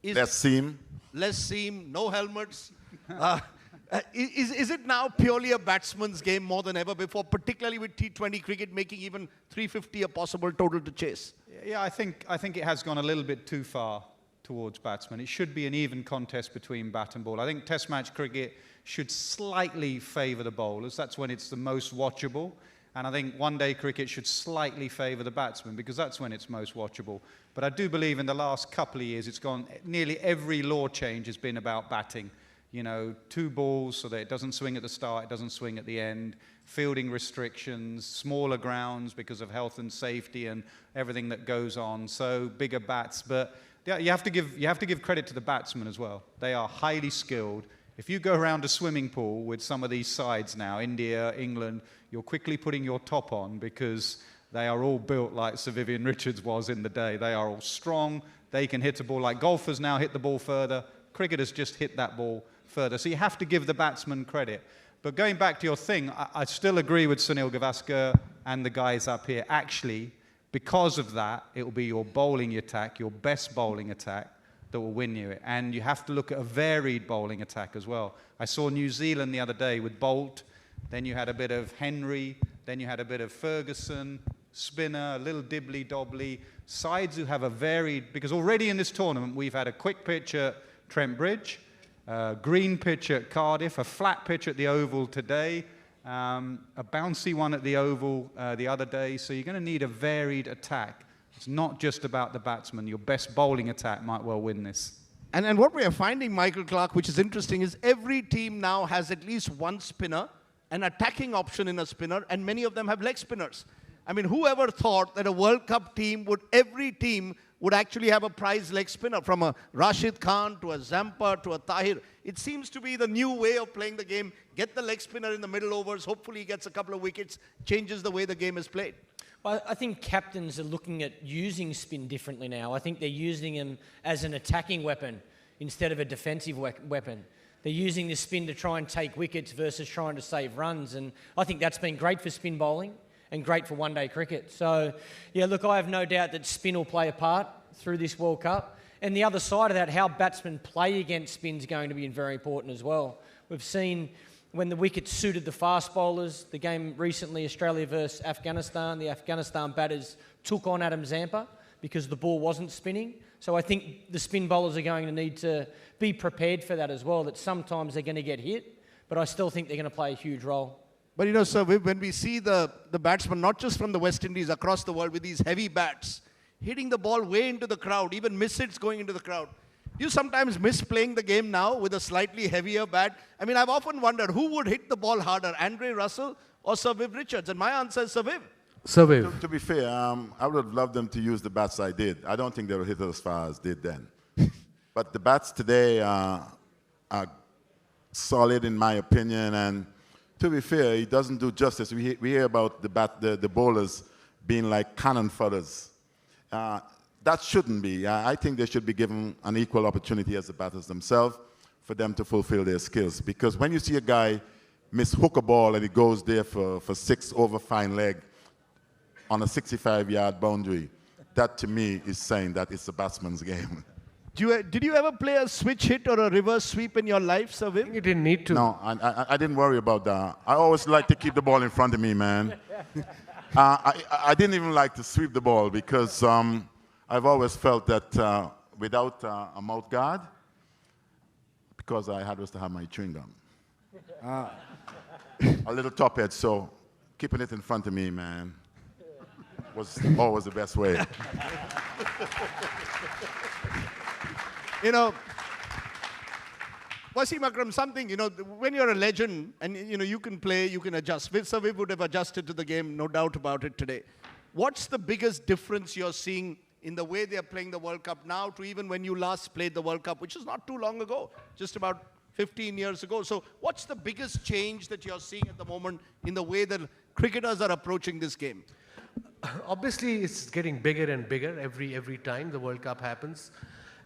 is less seam, no helmets. Is it now purely a batsman's game more than ever before, particularly with T20 cricket making even 350 a possible total to chase? Yeah, I think it has gone a little bit too far towards batsmen. It should be an even contest between bat and ball. I think Test match cricket should slightly favour the bowlers. That's when it's the most watchable. And I think one-day cricket should slightly favour the batsmen because that's when it's most watchable. But I do believe in the last couple of years, it's gone, nearly every law change has been about batting. You know, 2 balls so that it doesn't swing at the start, it doesn't swing at the end, fielding restrictions, smaller grounds because of health and safety and everything that goes on, so bigger bats. But yeah, you have to give credit to the batsmen as well. They are highly skilled, If you go around a swimming pool with some of these sides now, India, England, you're quickly putting your top on because they are all built like Sir Vivian Richards was in the day. They are all strong. They can hit a ball like golfers now hit the ball further. Cricketers just hit that ball further. So you have to give the batsman credit. But going back to your thing, I still agree with Sunil Gavaskar and the guys up here. Actually, because of that, it will be your bowling attack, your best bowling attack, that will win you. And you have to look at a varied bowling attack as well. I saw New Zealand the other day with Bolt, then you had a bit of Henry, then you had a bit of Ferguson, spinner, a little dibbly-dobbly, sides who have a varied, because already in this tournament we've had a quick pitch at Trent Bridge, a green pitch at Cardiff, a flat pitch at the Oval today, a bouncy one at the Oval the other day, so you're going to need a varied attack. It's not just about the batsman. Your best bowling attack might well win this. And what we are finding, Michael Clark, which is interesting, is every team now has at least one spinner, an attacking option in a spinner, and many of them have leg spinners. I mean, whoever thought that a World Cup team every team would actually have a prize leg spinner, from a Rashid Khan to a Zampa to a Tahir. It seems to be the new way of playing the game. Get the leg spinner in the middle overs, hopefully he gets a couple of wickets, changes the way the game is played. Well, I think captains are looking at using spin differently now. I think they're using him as an attacking weapon instead of a defensive weapon. They're using the spin to try and take wickets versus trying to save runs, and I think that's been great for spin bowling and great for one-day cricket. So, yeah, look, I have no doubt that spin will play a part through this World Cup. And the other side of that, how batsmen play against spin is going to be very important as well. We've seen when the wickets suited the fast bowlers, the game recently, Australia versus Afghanistan, the Afghanistan batters took on Adam Zampa because the ball wasn't spinning. So I think the spin bowlers are going to need to be prepared for that as well, that sometimes they're going to get hit, but I still think they're going to play a huge role. But, you know, sir, when we see the batsmen, not just from the West Indies, across the world with these heavy bats, hitting the ball way into the crowd, even miss hits going into the crowd, do you sometimes miss playing the game now with a slightly heavier bat? I mean, I've often wondered who would hit the ball harder, Andre Russell or Sir Viv Richards? And my answer is Sir Viv. Sir Viv. To be fair, I would have loved them to use the bats I did. I don't think they would hit as far as they did then. But the bats today are solid, in my opinion, and to be fair, it doesn't do justice. We hear about the bowlers being like cannon fodders. That shouldn't be. I think they should be given an equal opportunity as the batters themselves for them to fulfill their skills. Because when you see a guy mishook a ball and he goes there for 6 over fine leg on a 65-yard boundary, that to me is saying that it's a batsman's game. Did you ever play a switch hit or a reverse sweep in your life, Sir Viv? You didn't need to. No, I didn't worry about that. I always like to keep the ball in front of me, man. I didn't even like to sweep the ball because I've always felt that without a mouth guard, because I was to have my chewing gum. A little top edge, so keeping it in front of me, man, was always the best way. You know, Wasim Akram, something, you know, when you're a legend and, you know, you can play, you can adjust. Sir Viv would have adjusted to the game, no doubt about it today. What's the biggest difference you're seeing in the way they're playing the World Cup now to even when you last played the World Cup, which is not too long ago, just about 15 years ago? So what's the biggest change that you're seeing at the moment in the way that cricketers are approaching this game? Obviously, it's getting bigger and bigger every time the World Cup happens.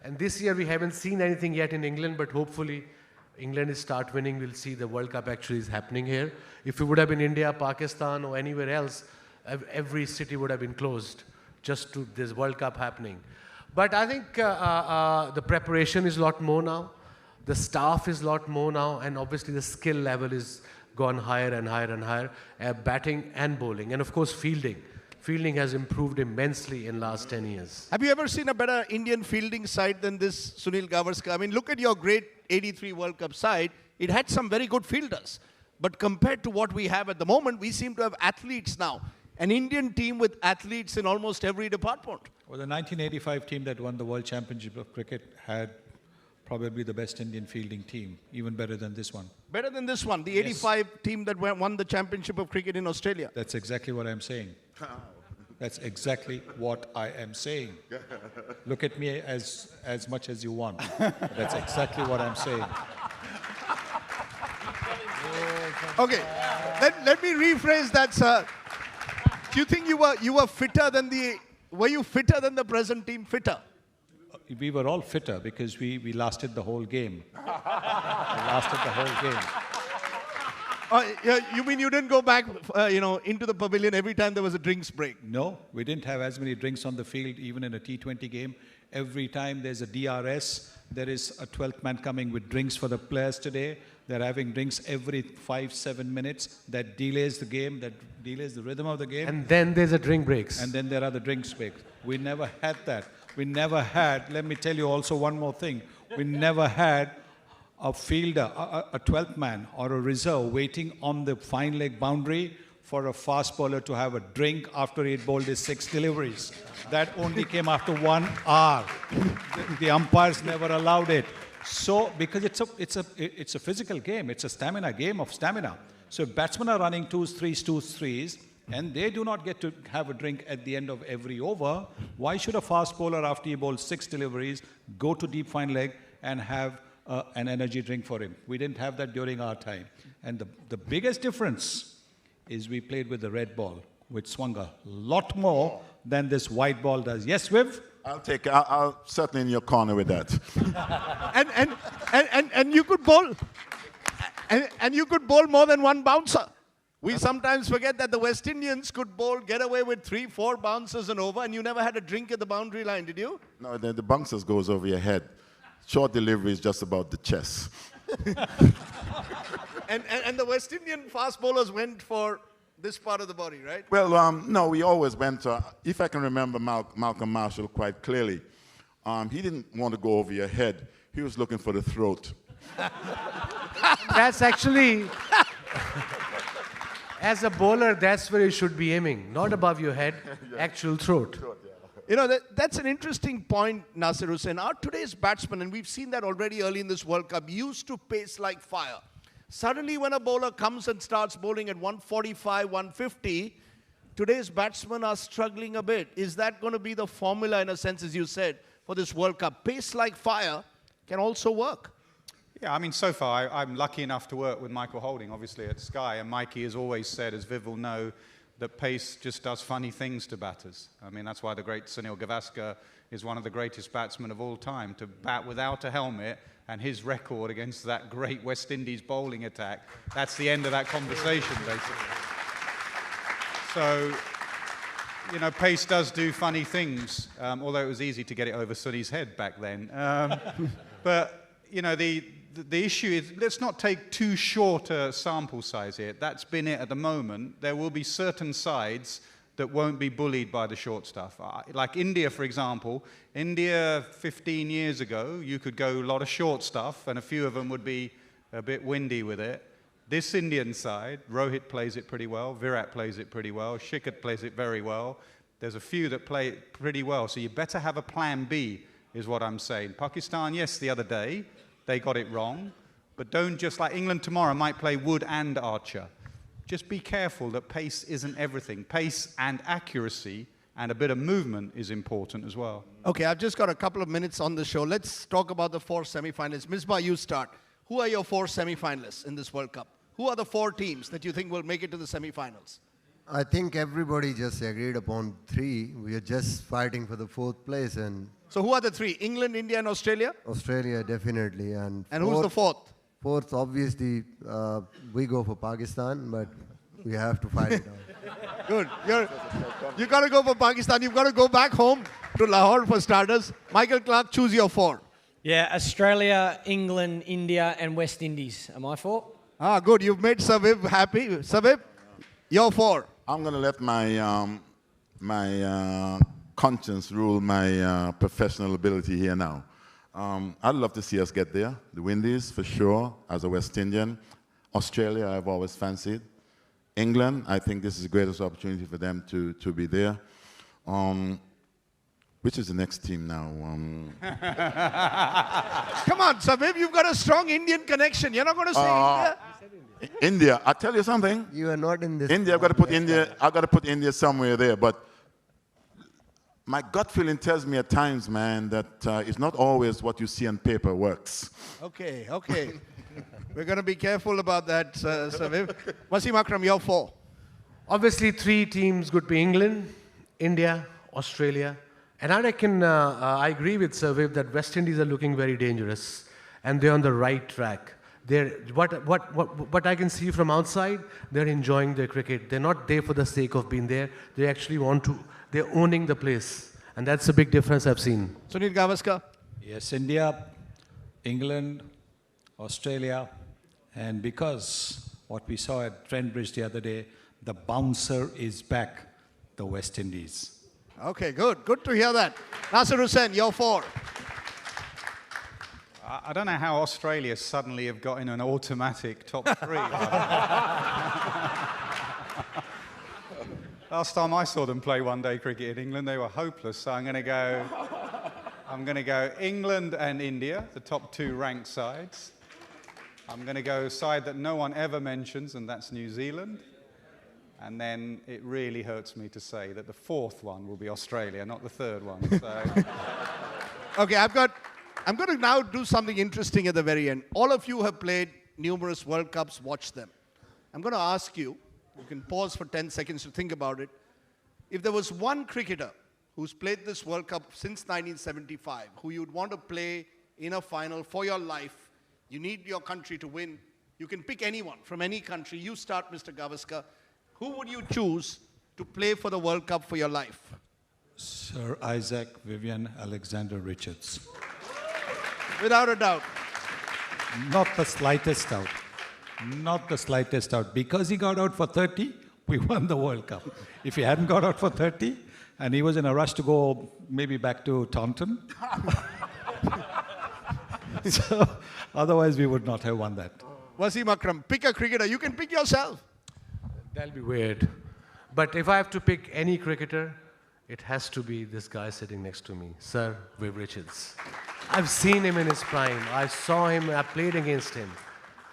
And this year we haven't seen anything yet in England, but hopefully England is start winning. We'll see the World Cup actually is happening here. If it would have been India, Pakistan or anywhere else, every city would have been closed just to this World Cup happening. But I think the preparation is a lot more now. The staff is a lot more now. And obviously the skill level is gone higher and higher and higher, batting and bowling. And of course fielding. Fielding has improved immensely in last 10 years. Have you ever seen a better Indian fielding side than this, Sunil Gavaskar? I mean, look at your great 83 World Cup side. It had some very good fielders. But compared to what we have at the moment, we seem to have athletes now. An Indian team with athletes in almost every department. Well, the 1985 team that won the World Championship of Cricket had probably the best Indian fielding team, even better than this one. Better than this one, the 85 team that won the Championship of Cricket in Australia. That's exactly what I'm saying. That's exactly what I am saying. Look at me as much as you want. That's exactly what I'm saying. Okay, let me rephrase that, sir. Do you think you were fitter than were you fitter than the present team? Fitter? We were all fitter because we lasted the whole game. We lasted the whole game. You mean you didn't go back, into the pavilion every time there was a drinks break? No, we didn't have as many drinks on the field, even in a T20 game. Every time there's a DRS, there is a 12th man coming with drinks for the players today. They're having drinks every 5-7 minutes. That delays the game, that delays the rhythm of the game. And then there's a drink breaks. And then there are the drinks breaks. We never had that. We never had, let me tell you also one more thing. We never had a fielder, a 12th man or a reserve waiting on the fine leg boundary for a fast bowler to have a drink after he'd bowled his 6 deliveries. That only came after 1 hour. The umpires never allowed it. So, because it's a physical game, it's a stamina game of stamina. So if batsmen are running 2s, 3s, 2s, 3s, and they do not get to have a drink at the end of every over, why should a fast bowler, after he bowls 6 deliveries, go to deep fine leg and have an energy drink for him? We didn't have that during our time. And the biggest difference is we played with the red ball, which swung a lot more than this white ball does. Yes, Viv? I'll certainly in your corner with that. and you could bowl, and you could bowl more than 1 bouncer. We sometimes forget that the West Indians could get away with 3-4 bouncers and over, and you never had a drink at the boundary line, did you? No, the bouncers goes over your head. Short delivery is just about the chest. And the West Indian fast bowlers went for this part of the body, right? Well, no, we always went, if I can remember Malcolm Marshall quite clearly, he didn't want to go over your head. He was looking for the throat. That's actually, as a bowler, that's where you should be aiming. Not above your head, actual throat. You know, that's an interesting point, Nasir Hussain. Our today's batsmen, and we've seen that already early in this World Cup, used to pace like fire. Suddenly, when a bowler comes and starts bowling at 145, 150, today's batsmen are struggling a bit. Is that going to be the formula, in a sense, as you said, for this World Cup? Pace like fire can also work. Yeah, I mean, so far, I'm lucky enough to work with Michael Holding, obviously, at Sky. And Mikey has always said, as Viv will know, that pace just does funny things to batters. I mean, that's why the great Sunil Gavaskar is one of the greatest batsmen of all time, to bat without a helmet, and his record against that great West Indies bowling attack, that's the end of that conversation, basically. So, you know, pace does do funny things, although it was easy to get it over Sunny's head back then. But, you know, the issue is, let's not take too short a sample size here. That's been it at the moment. There will be certain sides that won't be bullied by the short stuff. Like India, for example. India 15 years ago, you could go a lot of short stuff, and a few of them would be a bit windy with it. This Indian side, Rohit plays it pretty well, Virat plays it pretty well, Shikhar plays it very well. There's a few that play it pretty well, so you better have a plan B, is what I'm saying. Pakistan, yes, the other day, they got it wrong, but don't just, like England tomorrow might play Wood and Archer. Just be careful that pace isn't everything. Pace and accuracy and a bit of movement is important as well. Okay, I've just got a couple of minutes on the show. Let's talk about the 4 semi-finalists. Misbah, you start. Who are your 4 semi-finalists in this World Cup? Who are the 4 teams that you think will make it to the semi-finals? I think everybody just agreed upon 3. We are just fighting for the 4th place, and So who are the 3? England, India, and Australia? Australia definitely. And who's the 4th? 4th, obviously, we go for Pakistan, but we have to fight it out. Good. You got to go for Pakistan. You've got to go back home to Lahore for starters. Michael Clark, choose your 4. Yeah, Australia, England, India, and West Indies. Am I 4? Ah, good. You've made Saviv happy. Saviv, your 4. I'm going to let my conscience rule my professional ability here now. I'd love to see us get there. The Windies, for sure, as a West Indian. Australia, I've always fancied. England, I think this is the greatest opportunity for them to be there. Which is the next team now? Come on, Saviv, you've got a strong Indian connection. You're not going to say India? India, I'll tell you something. You are not in this. India, I've got to put India somewhere there. But my gut feeling tells me at times, man, that it's not always what you see on paper works. Okay, okay. We're going to be careful about that, Sir Viv. Wasim Akram, you're 4. Obviously, 3 teams could be England, India, Australia. And I reckon, I agree with Sir Viv that West Indies are looking very dangerous. And they're on the right track. What I can see from outside, they're enjoying their cricket. They're not there for the sake of being there. They actually they're owning the place. And that's a big difference I've seen. Sunil Gavaskar? Yes, India, England, Australia, and because what we saw at Trent Bridge the other day, the bouncer is back, the West Indies. Okay, good. Good to hear that. Nasir Hussain, you're 4. I don't know how Australia suddenly have got in an automatic top 3. Last time I saw them play one-day cricket in England, they were hopeless. So I'm going to go England and India, the top 2 ranked sides. I'm going to go a side that no one ever mentions, and that's New Zealand. And then it really hurts me to say that the 4th one will be Australia, not the 3rd one. So. Okay, I'm going to now do something interesting at the very end. All of you have played numerous World Cups, watched them. I'm going to ask you, you can pause for 10 seconds to think about it. If there was one cricketer who's played this World Cup since 1975, who you'd want to play in a final for your life, you need your country to win, you can pick anyone from any country. You start, Mr. Gavaskar. Who would you choose to play for the World Cup for your life? Sir Isaac Vivian Alexander Richards. Without a doubt. Not the slightest doubt. Not the slightest doubt. Because he got out for 30, we won the World Cup. If he hadn't got out for 30, and he was in a rush to go maybe back to Taunton, so otherwise we would not have won that. Wasim Akram, pick a cricketer. You can pick yourself. That'll be weird. But if I have to pick any cricketer, it has to be this guy sitting next to me, Sir Viv Richards. I've seen him in his prime. I saw him, I played against him.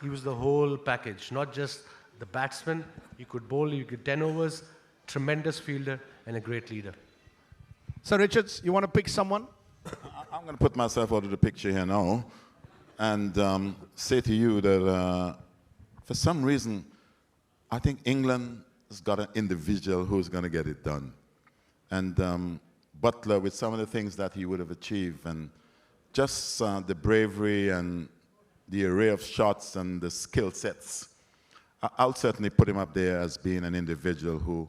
He was the whole package, not just the batsman. He could bowl, he could 10 overs, tremendous fielder, and a great leader. Sir Richards, you want to pick someone? I'm going to put myself out of the picture here now and say to you that for some reason, I think England has got an individual who's going to get it done. And Butler, with some of the things that he would have achieved, and just the bravery and the array of shots and the skill sets, I'll certainly put him up there as being an individual who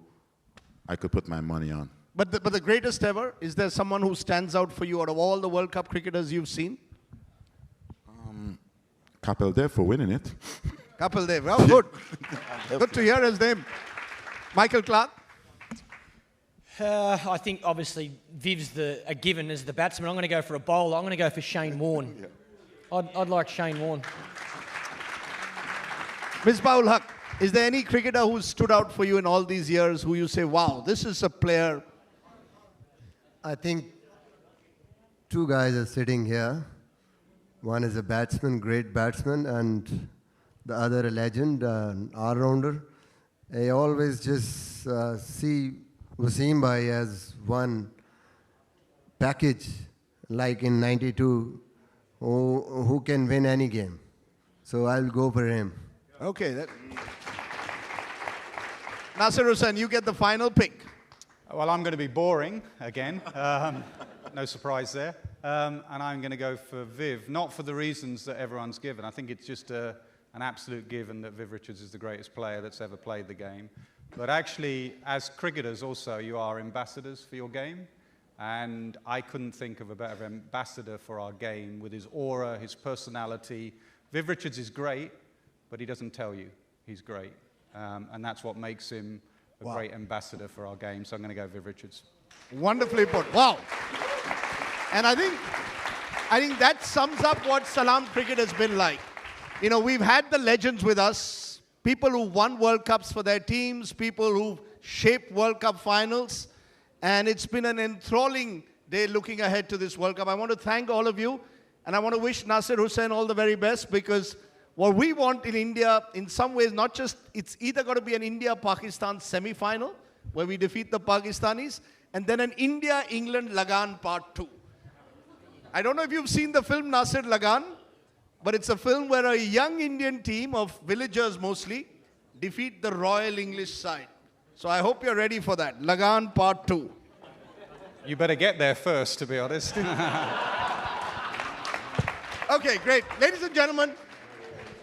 I could put my money on. But the greatest ever, is there someone who stands out for you out of all the World Cup cricketers you've seen? Kapil Dev for winning it. Kapil Dev, well, good. Good to hear his name. Michael Clark? I think obviously Viv's a given as the batsman. I'm going to go for a bowler. I'm going to go for Shane Warne. I'd like Shane Warne. Misbah-ul Haq, is there any cricketer who's stood out for you in all these years who you say, wow, this is a player? I think 2 guys are sitting here. One is a batsman, great batsman, and the other a legend, an all-rounder. I always just see Wasim Bhai as one package, like in 92, who can win any game. So I'll go for him. Okay. Nasir Hussain, you get the final pick. Well, I'm going to be boring again. No surprise there. And I'm going to go for Viv, not for the reasons that everyone's given. I think it's just an absolute given that Viv Richards is the greatest player that's ever played the game. But actually, as cricketers also, you are ambassadors for your game. And I couldn't think of a better ambassador for our game with his aura, his personality. Viv Richards is great, but he doesn't tell you he's great. And that's what makes him a great ambassador for our game. So I'm going to go Viv Richards. Wonderfully put. Wow. And I think that sums up what Salaam Cricket has been like. You know, we've had the legends with us, people who won World Cups for their teams, people who shaped World Cup finals, and it's been an enthralling day looking ahead to this World Cup. I want to thank all of you, and I want to wish Nasir Hussain all the very best, because what we want in India, in some ways, not just, it's either got to be an India-Pakistan semi-final, where we defeat the Pakistanis, and then an India-England Lagan Part 2. I don't know if you've seen the film Nasir Lagan, but it's a film where a young Indian team of villagers mostly defeat the Royal English side. So I hope you're ready for that. Lagan Part 2. You better get there first, to be honest. Okay, great. Ladies and gentlemen,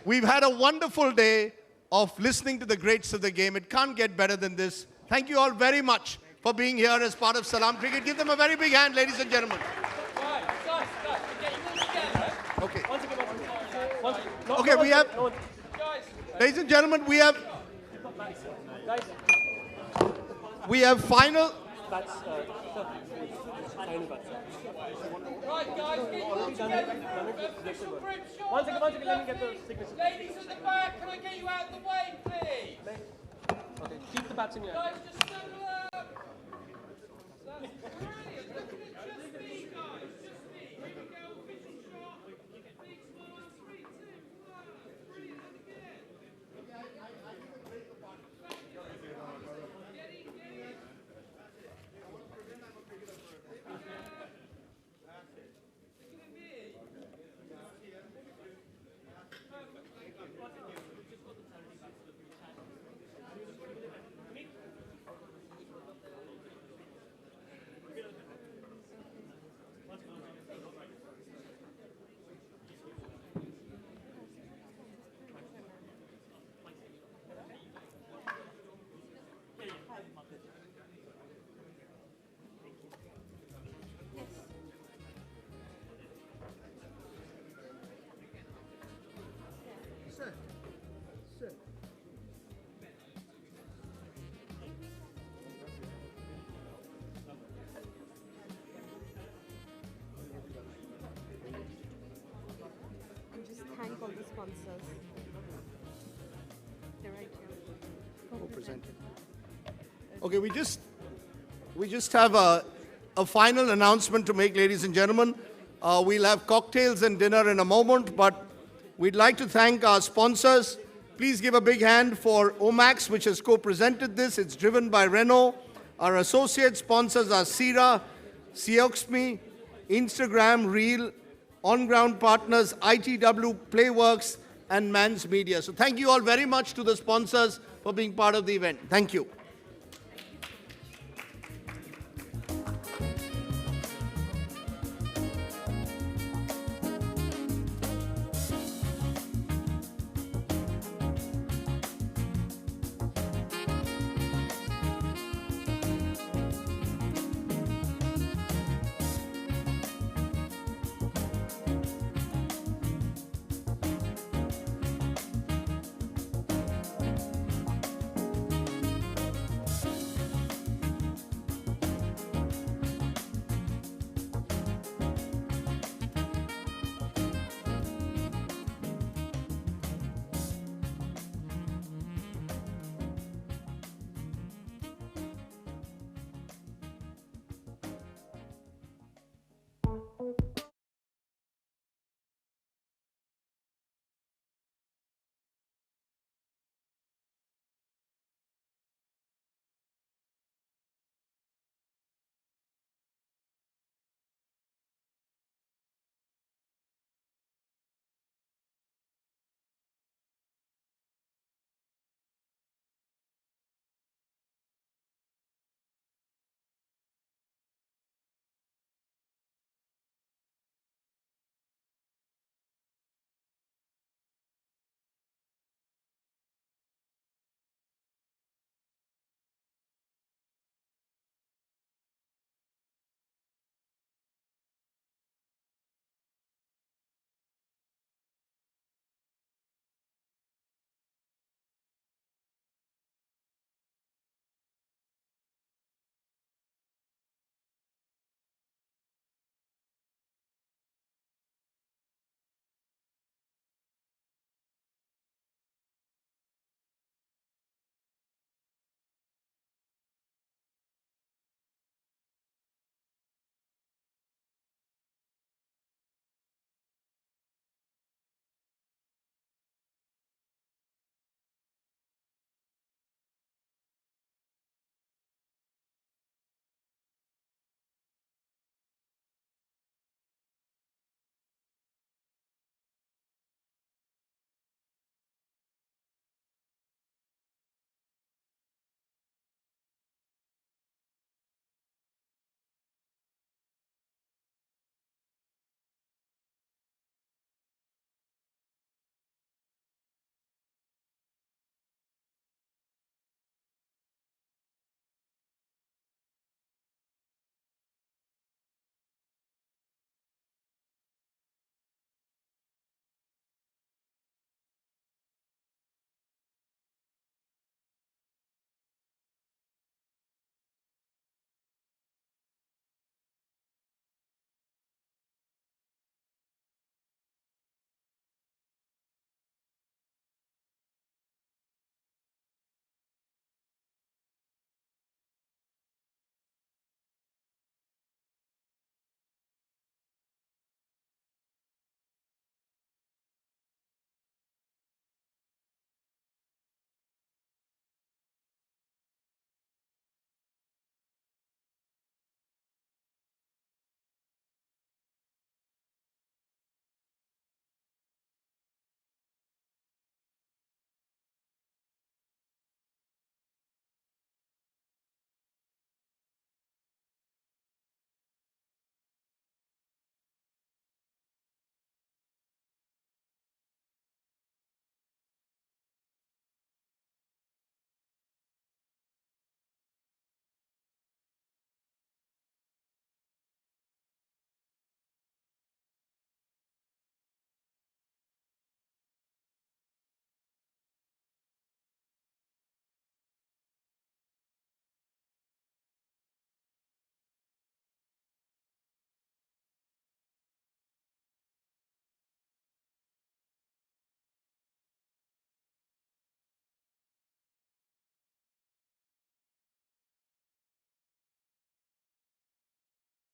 we've had a wonderful day of listening to the greats of the game. It can't get better than this. Thank you all very much for being here as part of Salaam Cricket. Give them a very big hand, ladies and gentlemen. Okay. Okay, we have... Ladies and gentlemen, we have final... Right, guys, get you all together. Official group shot. One second, let me get the signature. Ladies at the back, can I get you out of the way, please? Okay, keep the bats in your hand. Guys, just settle up. That's brilliant. Look at it, just me, guys. Just me. Here we go, official shot. Big smile, 3, 2, 1. Brilliant, and again. Get in. Thank all the sponsors. They're right here. Co-presented. Okay, we just have a final announcement to make, ladies and gentlemen. We'll have cocktails and dinner in a moment, but we'd like to thank our sponsors. Please give a big hand for Omax, which has co-presented this. It's driven by Renault. Our associate sponsors are Sira, Sioxme, Instagram, Reel, on-ground partners, ITW, Playworks, and Mans Media. So thank you all very much to the sponsors for being part of the event. Thank you.